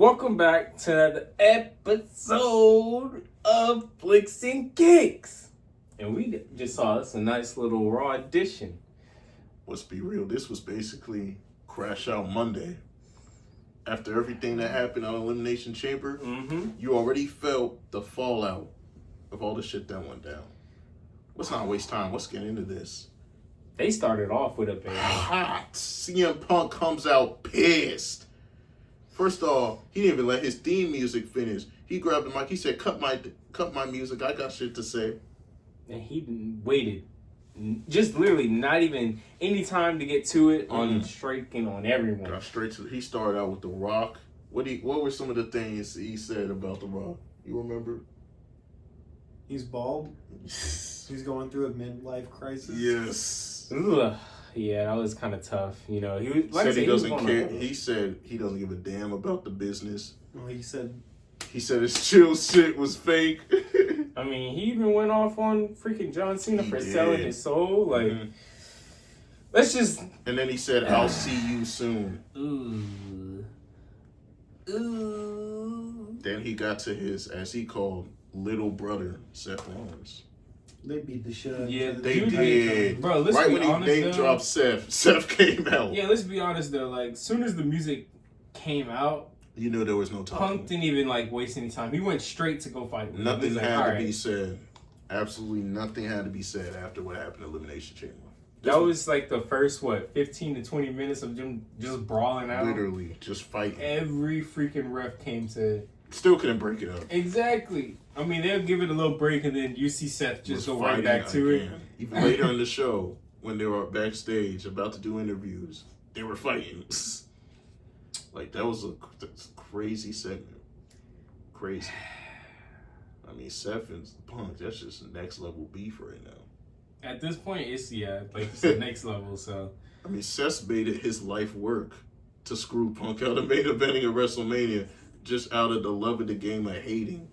Welcome back to another episode of Flicks and Kicks. And we just saw this a nice little raw edition. Let's be real, this was basically Crash Out Monday. After everything that happened on Elimination Chamber, you already felt the fallout of all the shit that went down. Let's not waste time. Let's get into this. They started off with a bang. Hot. CM Punk comes out pissed. First off, he didn't even let his theme music finish. He grabbed the mic. He said, cut my music. I got shit to say. And he waited. Just literally not even any time to get to it on striking on everyone. Got straight to it. He started out with The Rock. What were some of the things he said about The Rock? You remember? He's bald. He's going through a midlife crisis. Yes. Ugh. Yeah, that was kind of tough. You know, he was like said he doesn't care. He said he doesn't give a damn about the business. Well, he said his chill shit was fake. I mean, he even went off on freaking John Cena for selling his soul. Like, let's just. And then he said, "I'll see you soon." Ooh. Then he got to his, as he called, little brother, Seth Rollins. They beat the shit out of him. Yeah, they did. Bro, let's right be when honest, he name dropped Seth came out. Yeah, let's be honest though. Like, as soon as the music came out, you knew there was no talking. Punk didn't even waste any time. He went straight to go fight. Nothing had to be said. Absolutely nothing had to be said after what happened in Elimination Chamber. That was like the first 15 to 20 minutes of them just brawling out. Literally, just fighting. Every freaking ref came to. Still couldn't break it up. Exactly. I mean, they'll give it a little break, and then you see Seth just go right back to it. Even later in the show, when they were backstage about to do interviews, they were fighting. Like, that was a crazy segment. Crazy. I mean, Seth and Punk, that's just next level beef right now. At this point, it's the next level, so. I mean, Seth made it his life work to screw Punk out of main eventing at WrestleMania just out of the love of the game of hating.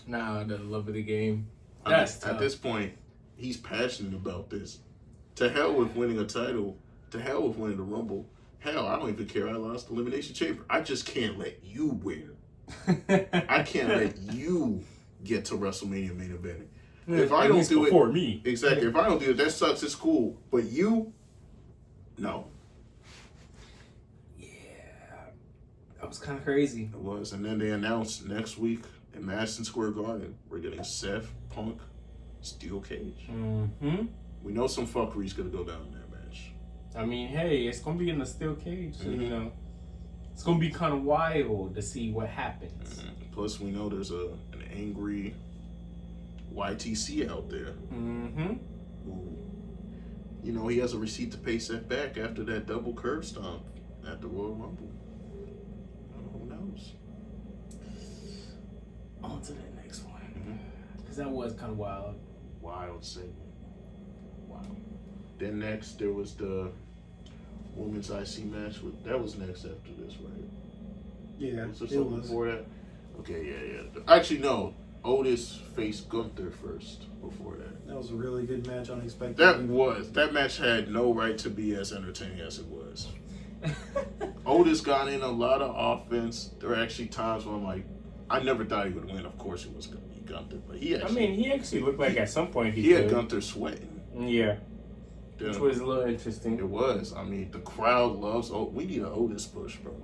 Nah, the love of the game. That's tough. At this point, he's passionate about this. To hell with winning a title. To hell with winning the Rumble. Hell, I don't even care I lost the Elimination Chamber. I just can't let you win. I can't let you get to WrestleMania main eventing. If I don't do it before me. Exactly. If I don't do it, that sucks. It's cool. But you, no. Yeah. That was kind of crazy. It was. And then they announced next week in Madison Square Garden, we're getting Seth, Punk, Steel Cage. We know some fuckery's going to go down in that match. I mean, hey, it's going to be in the steel cage. So, you know, it's going to be kind of wild to see what happens. Plus, we know there's an angry YTC out there. Who, you know, he has a receipt to pay Seth back after that double curb stomp at the Royal Rumble. Who knows? On to that next one. Because that was kind of wild. Wild segment. Wow. Then next, there was the women's IC match. That was next after this, right? Yeah, was there something before that? Okay, yeah. Actually, no. Otis faced Gunther first before that. That was a really good match, unexpected. That match had no right to be as entertaining as it was. Otis got in a lot of offense. There were actually times where I'm like, I never thought he would win. Of course, it was going to be Gunther, but he actually looked like at some point he had Gunther sweating. Yeah, which was a little interesting. It was. I mean, the crowd loves. We need an Otis push, bro.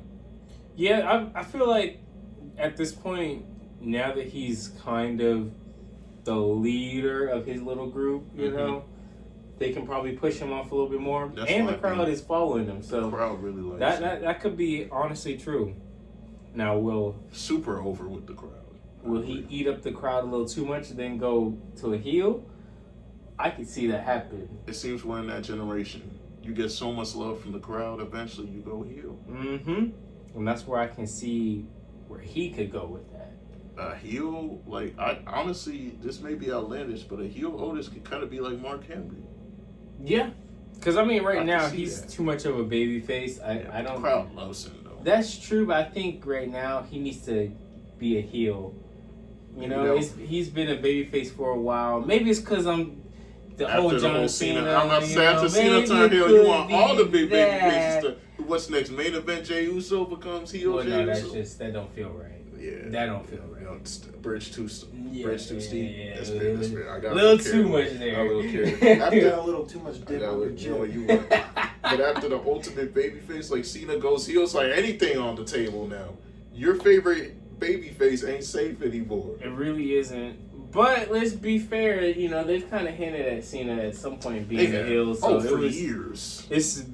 Yeah, I feel like at this point, now that he's kind of the leader of his little group, you know, they can probably push him off a little bit more. And the crowd is following him, so the crowd really likes that could be honestly true. Now, super over with the crowd. Will he eat up the crowd a little too much and then go to a heel? I could see that happen. It seems we're in that generation. You get so much love from the crowd, eventually you go heel. And that's where I can see where he could go with that. A heel, honestly, this may be outlandish, but a heel Otis could kind of be like Mark Henry. Yeah. Because, I mean, right now, he's too much of a baby face. I don't... The crowd loves him, though. That's true, but I think right now he needs to be a heel. You know, he's been a babyface for a while. Maybe it's because I'm the whole John Cena. I'm not saying after Cena turned heel, you want all the big baby faces to what's next? Main event, Jey Uso becomes heel. Well, Jey no, that's Uso? just that don't feel right. Yeah, That don't feel right. You know, bridge too steep. Yeah, That's yeah, fair. That's fair. I got a little too much there. A little carried. I After, got a little too much dip on your you know chin. what you want. But after the ultimate babyface, like Cena goes heel, it's like anything on the table now. Your favorite babyface ain't safe anymore. It really isn't. But let's be fair, you know, they've kind of hinted at Cena at some point being a heel. So for years. It's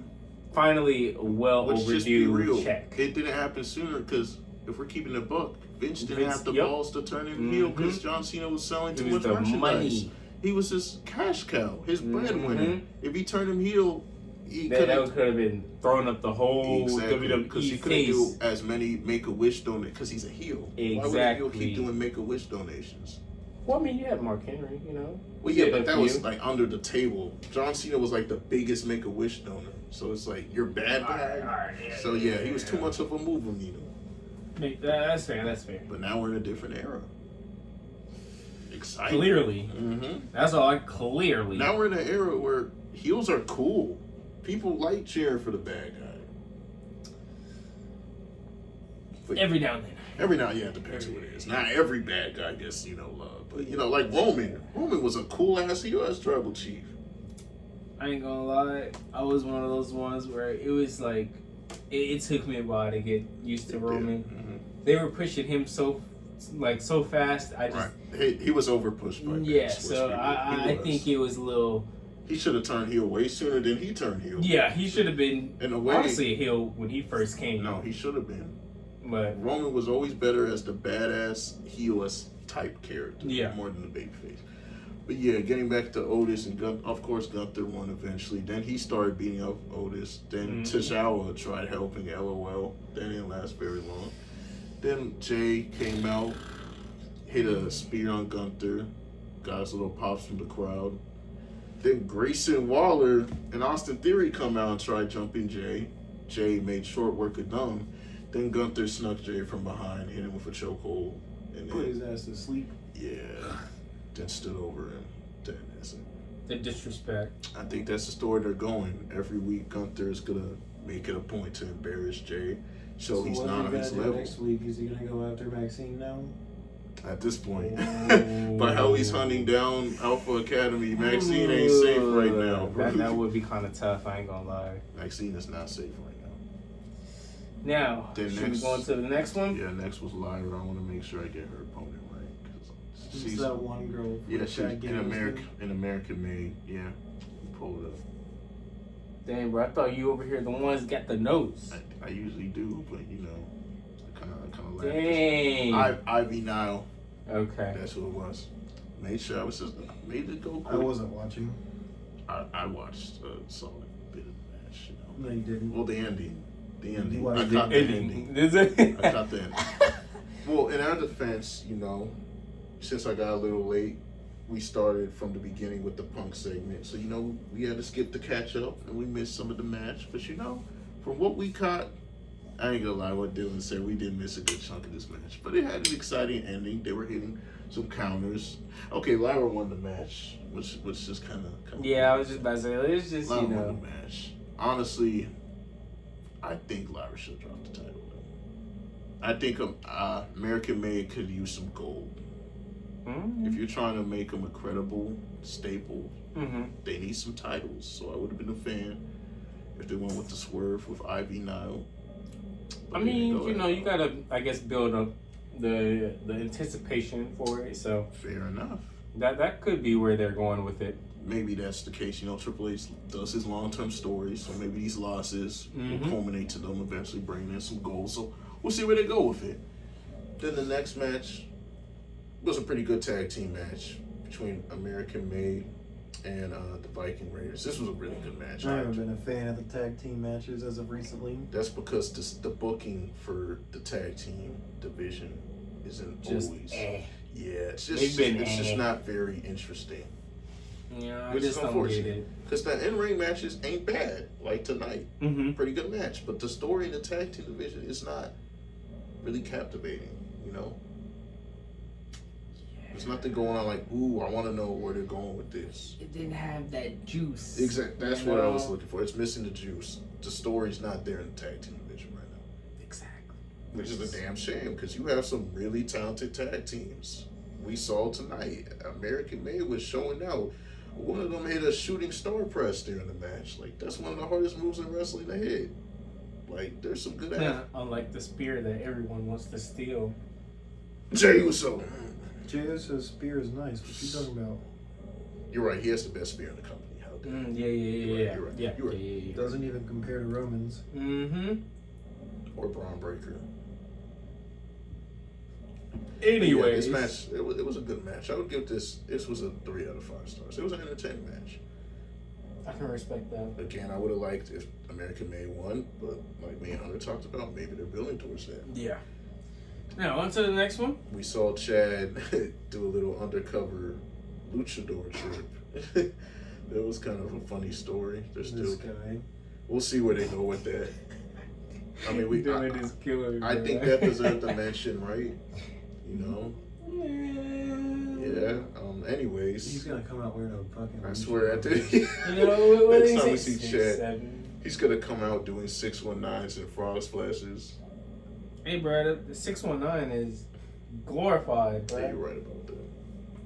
finally a well Let's just be overdue real. check. It didn't happen sooner because if we're keeping the buck, Vince didn't Vince, have the yep. balls to turn him heel because John Cena was selling too much the merchandise. money. He was his cash cow, his breadwinner. If he turned him heel, he That couldn't. could have been throwing up the whole Exactly, because he WWE couldn't face. do as many Make-A-Wish donations because he's a heel. Why would a heel keep doing Make-A-Wish donations? Well, I mean, you had Mark Henry, you know. Well, yeah, but that was like under the table. John Cena was like the biggest Make-A-Wish donor. So it's like, you're bad guy. So yeah, he was too much of a mover needle. That's fair, that's fair. But now we're in a different era. Exciting. Clearly. Mm-hmm. That's all, clearly. Now we're in an era where heels are cool. People like cheering for the bad guy. But every now and then. every now, yeah, it depends who it is. Not every bad guy gets, love. But, like Roman. Roman was a cool-ass heel as tribal chief. I ain't gonna lie, I was one of those ones where it was like, it took me a while to get used to Roman. Mm-hmm. They were pushing him so fast. I just He was overpushed by Vince, so I think it was a little. He should have turned heel way sooner than he turned heel. Yeah, he should have been in a way, honestly a heel when he first came. No, he should have been. But Roman was always better as the badass heel-less type character, more than the babyface. But yeah, getting back to Otis and of course Gunther won eventually. Then he started beating up Otis. Then Tishawa tried helping LOL. That didn't last very long. Then Jay came out, hit a spear on Gunther, got his little pops from the crowd. Then Grayson Waller and Austin Theory come out and try jumping Jay. Jay made short work of them. Then Gunther snuck Jay from behind, hit him with a chokehold. And put his ass to sleep. Yeah. Then stood over him. Then that's it. The disrespect. I think that's the story they're going. Every week Gunther is going to make it a point to embarrass Jay. So he's not on his level. Next week, is he going to go after Maxine now? At this point. But how he's hunting down Alpha Academy, Maxine ain't safe right now. That would be kind of tough, I ain't gonna lie. Maxine is not safe right now. Now, should we go on to the next one? Yeah, next was Lyra. I want to make sure I get her opponent right. She's that one girl. Yeah, she's an American made. Yeah, pull it up. Dang, bro, I thought you over here the ones that got the notes. I usually do, but I kind of laughed. Dang. Ivy Nile. Okay. That's who it was. Made sure I was just made it go quick. I wasn't watching. I watched a solid bit of the match. No, you didn't. Well, the ending. You I caught the ending. Is it? I caught the ending. Well, in our defense, since I got a little late, we started from the beginning with the Punk segment. So, we had to skip the catch up and we missed some of the match. But, from what we caught, I ain't gonna lie, what Dylan said, we did miss a good chunk of this match. But it had an exciting ending. They were hitting some counters. Okay, Lyra won the match, which just kind of. Yeah, I was just about to say, it's just, Lyra won the match. Honestly, I think Lyra should drop the title. I think American Made could use some gold. Mm-hmm. If you're trying to make them a credible staple, they need some titles. So I would have been a fan if they went with the swerve with Ivy Nile. But I mean, you gotta, I guess, build up the anticipation for it. So fair enough. That could be where they're going with it. Maybe that's the case. Triple H does his long-term stories, so maybe these losses will culminate to them eventually bringing in some goals. So we'll see where they go with it. Then the next match was a pretty good tag team match between American Made and the Viking Raiders. This was a really good match. I haven't been a fan of the tag team matches as of recently. That's because the booking for the tag team division isn't just always. Yeah, it's just not very interesting. Yeah, I just don't get it. Because the in-ring matches ain't bad, like tonight. Mm-hmm. Pretty good match. But the story in the tag team division is not really captivating, There's nothing going on like, ooh, I want to know where they're going with this. It didn't have that juice. Exactly. That's what I was looking for. It's missing the juice. The story's not there in the tag team division right now. Exactly. Which is a damn shame because you have some really talented tag teams. We saw tonight, American May was showing out. One of them hit a shooting star press during the match. Like, that's one of the hardest moves in wrestling to hit. Like, there's some good Unlike the spear that everyone wants to steal. Jey Uso. Jey Uso's spear is nice. What you talking about? You're right. He has the best spear in the company. How dare Yeah. You're right. Yeah. Doesn't even compare to Roman's. Mm-hmm. Or Braun Breaker. Anyway, this match, it was a good match. I would give this was a 3 out of 5 stars. It was an entertaining match. I can respect that. Again, I would have liked if American May won, but like me and Hunter talked about, maybe they're building towards that. Yeah. Now, on to the next one. We saw Chad do a little undercover luchador trip. That was kind of a funny story. There's This still, guy. we'll see where they go with that. I mean, is killer. I think that deserved a mention, right? You know? Yeah. Anyways. He's gonna come out wearing a fucking. I swear at the next time we see Chad, he's gonna come out doing 619s and frog splashes. Hey, bro, the 619 is glorified, bro. Yeah, you're right about that.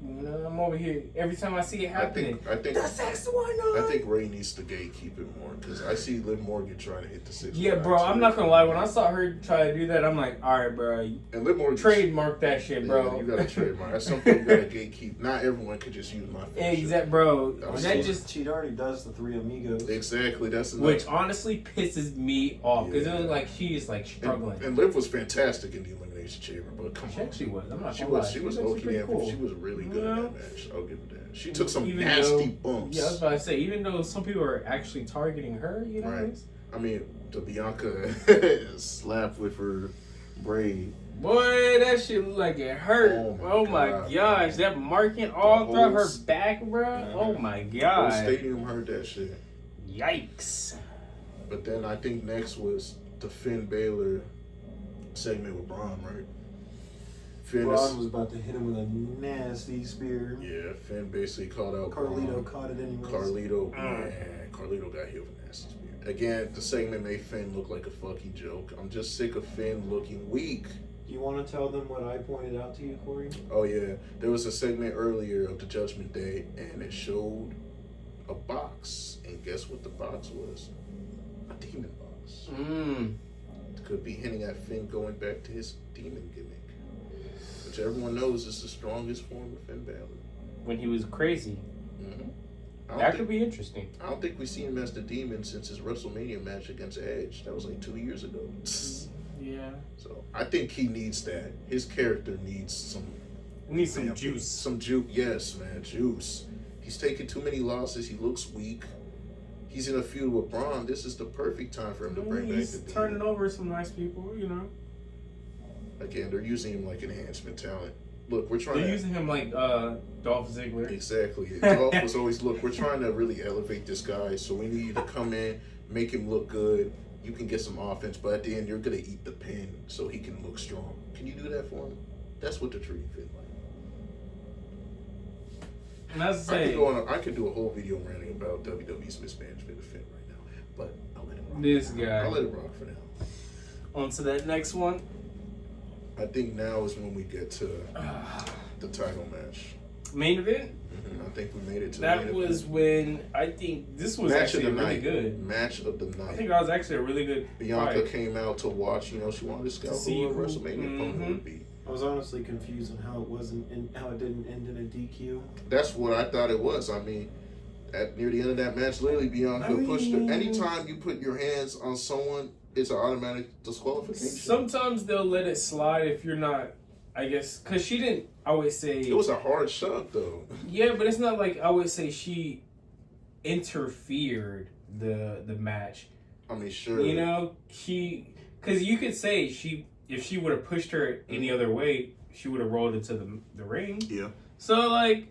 You know, I'm over here every time I see it happening. I think the 619. I think Ray needs to gatekeep it more because I see Liv Morgan trying to hit the 619. Yeah, bro, I'm not gonna lie. When I saw her try to do that, I'm like, all right, bro. And Liv Morgan Trademark that shit, bro. Yeah, you gotta trademark. That's something you gotta gatekeep. Not everyone could just use my finisher. Exactly, bro. She already does the 3 amigos. Exactly. That's enough. Which honestly pisses me off because it was like she's like struggling. And Liv was fantastic in the Elimination Chamber, but come on. She actually was. I'm not She gonna lie. was. She was actually okay. pretty cool. She was really good in that match. I'll give her that. She took some Even nasty though, bumps. Yeah, I was about to say, even though some people are actually targeting her, you know. Right. I mean, the Bianca slap with her braid. Boy, that shit looked like it hurt. Oh my gosh, that marking all through her back, bro. Mm-hmm. Oh my The god. whole stadium heard that shit. Yikes. But then I think next was the Finn Balor segment with Braun, right? Braun was about to hit him with a nasty spear. Yeah, Finn basically called out Carlito caught it anyways. Carlito got hit with a nasty spear. Again, the segment made Finn look like a fucking joke. I'm just sick of Finn looking weak. Do you want to tell them what I pointed out to you, Corey? Oh yeah, there was a segment earlier of the Judgment Day, and it showed a box, and guess what the box was? A demon box. Could be hinting at Finn going back to his demon gimmick, which everyone knows is the strongest form of Finn Balor. When he was crazy. That could be interesting. I don't think we've seen him as the demon since his WrestleMania match against Edge. That was like 2 years ago. Yeah. So I think he needs that. His character needs some. Some juice. Some juice. Yes, man, juice. He's taking too many losses. He looks weak. He's in a feud with Braun. This is the perfect time for him to bring back the demon. He's turning over some nice people, you know. Again, they're using him like enhancement talent. Look, we're trying. They're using him like Dolph Ziggler. Exactly. Dolph was always we're trying to really elevate this guy, so we need you to come in, make him look good. You can get some offense, but at the end, you're gonna eat the pin so he can look strong. Can you do that for him? That's what the treating Finn like. And I say, I could do a whole video ranting about WWE's mismanagement of Finn right now, but I'll let it rock. This guy. I'll let it rock for now. On to that next one. I think now is when we get to the title match. Main event? I think we made it to that the main was event. When I think this was match actually of the really night. good. Match of the night. I think that was actually a really good Bianca fight. came out to watch. You know, she wanted to scout who her WrestleMania opponent would be. I was honestly confused on how it didn't end in a DQ. That's what I thought it was. I mean, near the end of that match, literally Bianca pushed her. Anytime you put your hands on someone, it's an automatic disqualification. Sometimes they'll let it slide if you're not, I guess, because she didn't always say. It was a hard shot, though. Yeah, but it's not like I would say she interfered the match. I mean, sure. You know, because you could say if she would have pushed her any other way, she would have rolled into the ring. Yeah. So like.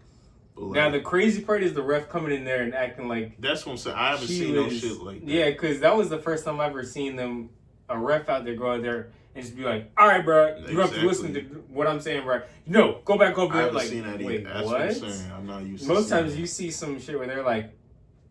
Now the crazy part is the ref coming in there and acting like that's what I'm saying. I haven't seen no shit like that. Yeah, because that was the first time I ever seen a ref out there go out there and just be like, all right, bro, you have to listen to what I'm saying, bro. No, go back over there. I haven't Like, seen that either. wait, That's what? I'm saying. I'm not used to Most times that. you see some shit where they're like,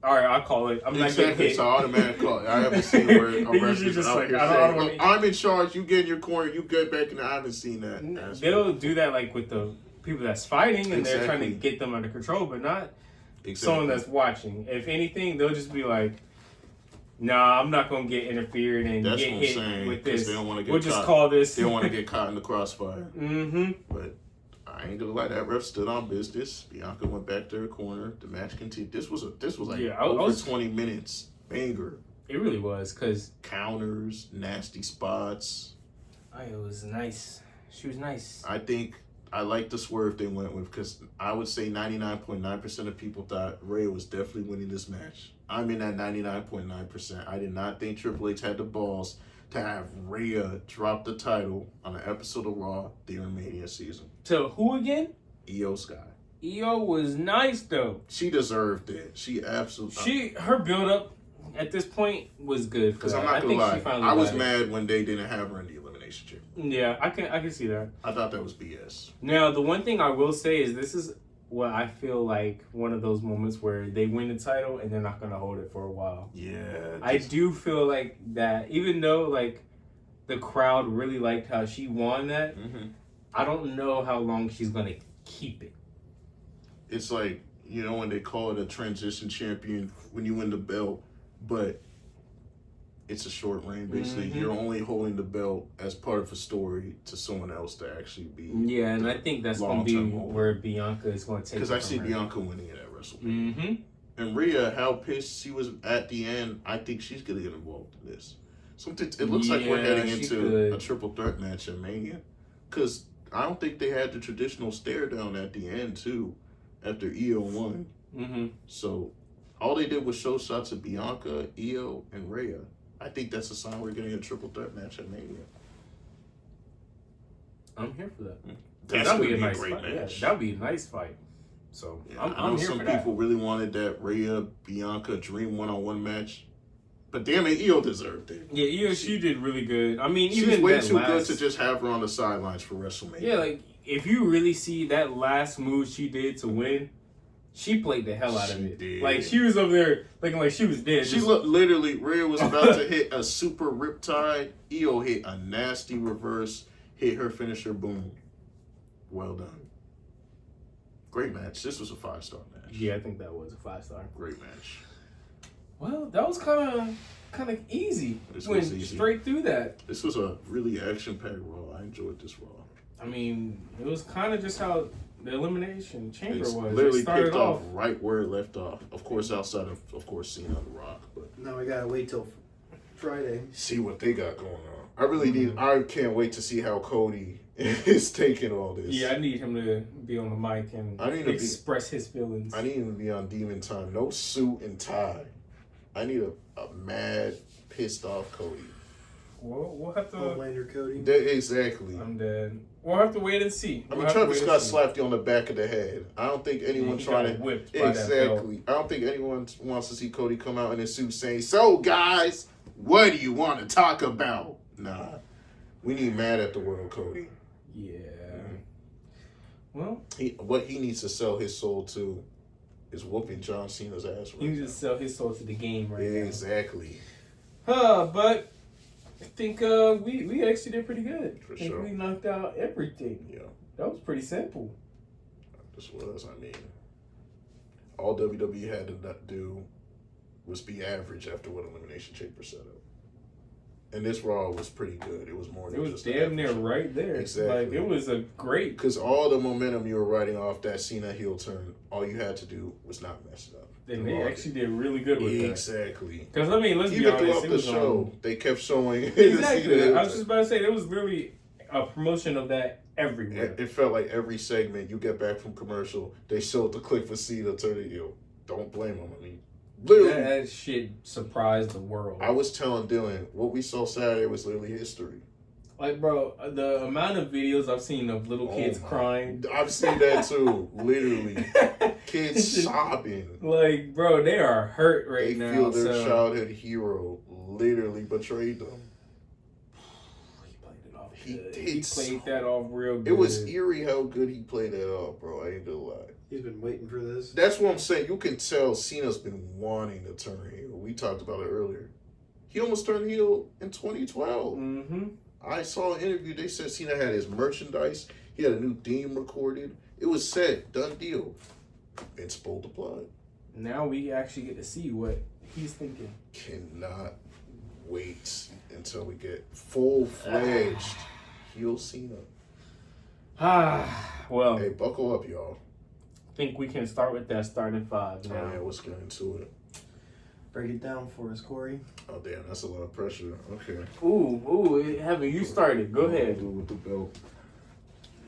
all right, I'll call it. I'm not getting Exactly, hit. it's an automatic call. I haven't seen where a They usually referee's just out like, here I saying, don't look, I'm in charge, you get in your corner, you get back in there. I haven't seen that. They'll do that like with the people that's fighting and they're trying to Exactly. get them under control, but not Exactly. someone that's watching. If anything, they'll just be like, nah, I'm not going to get interfered and That's get what I'm hit saying, with 'cause this. they don't wanna get We'll just caught. call this. They don't want to get caught in the crossfire. Mm-hmm. But I ain't gonna lie, that ref stood on business. Bianca went back to her corner. The match continued. This was like over 20 minutes. Banger. It really was, because Counters, nasty spots. it was nice. She was nice. I think I like the swerve they went with, because I would say 99.9% of people thought Rhea was definitely winning this match. I'm in that 99.9%. I did not think Triple H had the balls to have Rhea drop the title on an episode of Raw during Mania season. So who again? Io Sky. Io was nice though. She deserved it. She absolutely. Her build up at this point was good. Because I'm not gonna lie, I was mad when they didn't have her in the Elimination Chamber. Yeah, I can see that. I thought that was BS. Now the one thing I will say is this is what I feel like one of those moments where they win the title and they're not gonna hold it for a while. Yeah. I do feel like that, even though like the crowd really liked how she won that, I don't know how long she's gonna keep it. It's like, you know, when they call it a transition champion when you win the belt, but it's a short reign. Basically, you're only holding the belt as part of a story to someone else to actually be. Yeah, and I think that's going to be where Bianca is going to take it. Because I see Bianca winning it at WrestleMania. And Rhea, how pissed she was at the end, I think she's going to get involved in this. It looks like we're heading into a triple threat match at Mania. Because I don't think they had the traditional stare down at the end, too, after Io won. So all they did was show shots of Bianca, Io, and Rhea. I think that's a sign we're getting a triple threat match at Mania. I'm here for that. That's going to be a great match. Yeah, that would be a nice fight. So yeah, I'm here for that. Some people really wanted that Rhea, Bianca dream one-on-one match. But damn it, Io deserved it. Yeah, Io, she did really good. I mean, she's even way too good to just have her on the sidelines for WrestleMania. Yeah, like, if you really see that last move she did to win, she played the hell out of it. Did. Like, she was over there looking like she was dead. She looked literally, Rhea was about to hit a super riptide. Io hit a nasty reverse, hit her finisher, boom. Well done. Great match. This was a 5-star match. Yeah, I think that was a 5-star. Great match. Well, that was kind of easy. This Went was easy. straight through that. This was a really action-packed Raw. I enjoyed this Raw. I mean, it was kind of just how the Elimination Chamber It's was. literally it started picked off right where it left off. Of course, outside of course, Cena on The Rock. But now we gotta wait till Friday. See what they got going on. I really need. I can't wait to see how Cody is taking all this. Yeah, I need him to be on the mic and express his feelings. I need him to be on Demon Time. No suit and tie. I need a mad, pissed off Cody. We'll have to. Homelander Cody. Exactly. I'm dead. We'll have to wait and see. I mean, Travis Scott slapped you on the back of the head. I don't think anyone trying to whipped by exactly. I don't think anyone wants to see Cody come out in his suit saying, "So guys, what do you want to talk about?" Nah, we need mad at the world, Cody. Yeah. Well, what he needs to sell his soul to is whooping John Cena's ass. He needs to sell his soul to the game right now. Exactly. But I think we actually did pretty good. For I think sure. we knocked out everything. Yeah. That was pretty simple. This was, I mean, all WWE had to do was be average after what Elimination Chamber set up. And this Raw was pretty good. It was more than It was just damn near average. right there. Exactly. Like, it was a great... Because all the momentum you were riding off that Cena heel turn, all you had to do was not mess it up. And they actually did really good with that. Exactly. Because, I mean, let's be Even honest. throughout the show, they kept showing... Exactly. I was just about to say, there was really a promotion of that everywhere. It felt like every segment you get back from commercial, they showed the clip for Cena turning heel. Don't blame them. I mean, literally. That shit surprised the world. I was telling Dylan, what we saw Saturday was literally history. Like, bro, the amount of videos I've seen of little kids crying. I've seen that too, literally. Kids sobbing. Like, bro, they are hurt right now. They feel their childhood hero literally betrayed them. He played it He played that off real good. It was eerie how good he played that off, bro. I ain't gonna lie. He's been waiting for this. That's what I'm saying. You can tell Cena's been wanting to turn heel. We talked about it earlier. He almost turned heel in 2012. Mm-hmm. I saw an interview. They said Cena had his merchandise. He had a new theme recorded. It was set. Done deal. Vince pulled the plug. Now we actually get to see what he's thinking. Cannot wait until we get full-fledged heel Cena. Well. Hey, buckle up, y'all. I think we can start with that starting five now. Oh, yeah, let's get into it. Break it down for us, Corey. Oh, damn, that's a lot of pressure. Okay. Ooh, Heaven, you started. Go ahead. Do with the belt.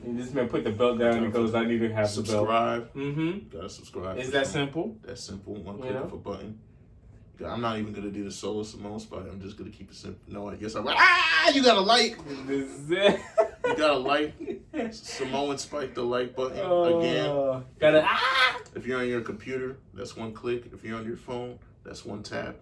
And this man put the belt down and goes, I need to have the belt. Subscribe. Mm-hmm. Gotta subscribe. Is that simple? That's simple. One click of a button. I'm not even gonna do the solo Simone spot. I'm just gonna keep it simple. No, I guess you got a like. You got a like. Samoan spike the like button again. Gotta If you're on your computer, that's one click. If you're on your phone, that's one tap.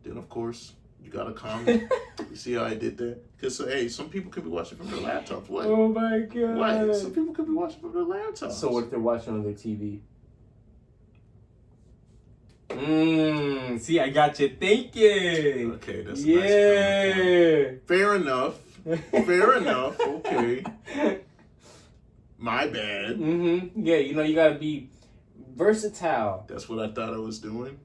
Then of course you got a comment. You see how I did that? Because hey, some people could be watching from their laptops. What? Oh my god. What? Some people could be watching from their laptops. So what if they're watching on their TV? See, I got you thinking. Okay, that's a nice comment. Fair enough. Fair enough. Okay. My bad. Yeah, you gotta be versatile. That's what I thought I was doing.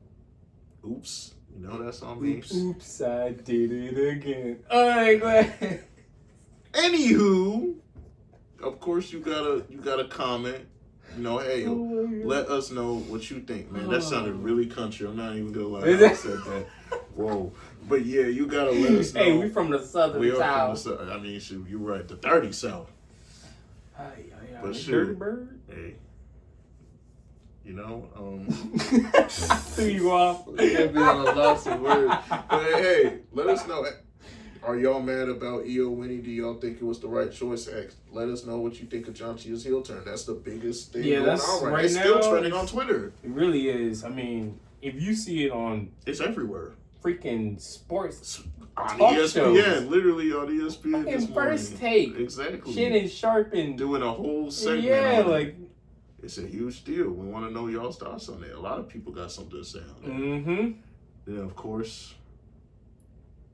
Oops. That's on me. Oops, I did it again. Alright, go ahead. Anywho, of course you gotta comment. Hey, let us know what you think, man. That sounded really country. I'm not even gonna lie. I said that. Whoa. But yeah, you gotta let us know. Hey, we from the southern South. I mean, shoot, you're right. The 30 South. But Dirty Bird. Hey. Threw you off. Can't be on a loss of words. But hey, let us know. Are y'all mad about EO winning? Do y'all think it was the right choice? Let us know what you think of John Cena's heel turn. That's the biggest thing going on right now. It's still trending on Twitter. It really is. I mean, if you see it on... It's everywhere. Freaking sports on talk ESPN. Shows. Literally on ESPN this morning. First take. Exactly. Shannon Sharp and... Doing a whole segment. Yeah, like... It's a huge deal. We want to know y'all's thoughts on it. A lot of people got something to say on it. Mm-hmm. Then, of course...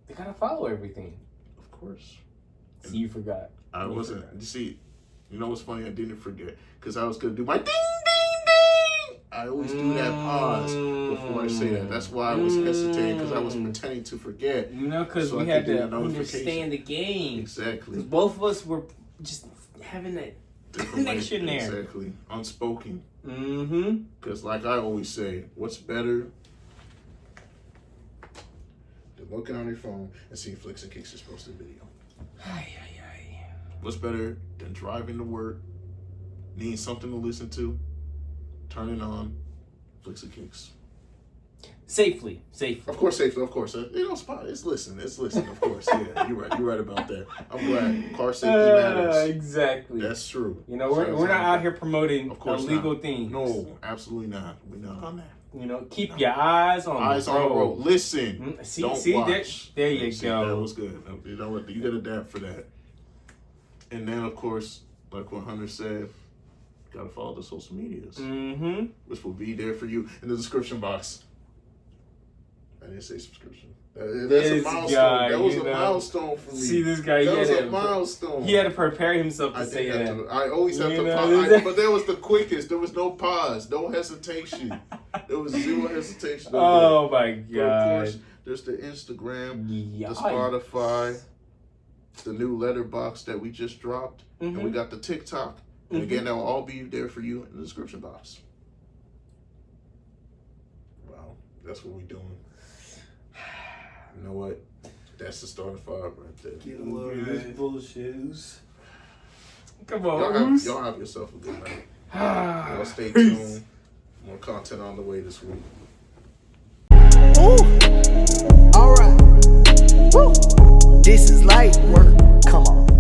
They gotta follow everything. Of course. See, you forgot. I wasn't. You see, you know what's funny? I didn't forget. Because I was going to do my ding, ding, ding. I always do that pause before I say that. That's why I was hesitating, because I was pretending to forget. Because we had to understand the game. Exactly. Both of us were just having that connection there. Exactly. Unspoken. Mm-hmm. Because like I always say, what's better than looking on your phone and seeing flicks and kicks just posted video? What's better than driving to work, needing something to listen to, turning on flicks and kicks? Safely. Of course, safely. Of course. Spot. It's listen. Of course. Yeah, you're right. You're right about that. I'm glad. Car safety matters. Exactly. That's true. We're not out here promoting illegal things. No, absolutely not. We're not on that. Keep your eyes on the road. Listen. Don't watch. There you go. That was good. You know what? You got to adapt for that. And then, of course, like what Hunter said, got to follow the social medias, which will be there for you in the description box. I didn't say subscription. That's a milestone. That was a milestone for me. See this guy. That was a milestone. He had to prepare himself to say that. I always have to pause. But that was the quickest. There was no pause, no hesitation. There was zero hesitation. Oh my god! But of course, there's the Instagram, the Spotify, the new letterbox that we just dropped, and we got the TikTok. And again, that will all be there for you in the description box. Wow, that's what we're doing. You know what? That's the starting five right there. Get a load of this bullshit. Come on, y'all have yourself a good night. Y'all stay tuned. More content on the way this week. Ooh. All right. Woo. This is light work. Come on.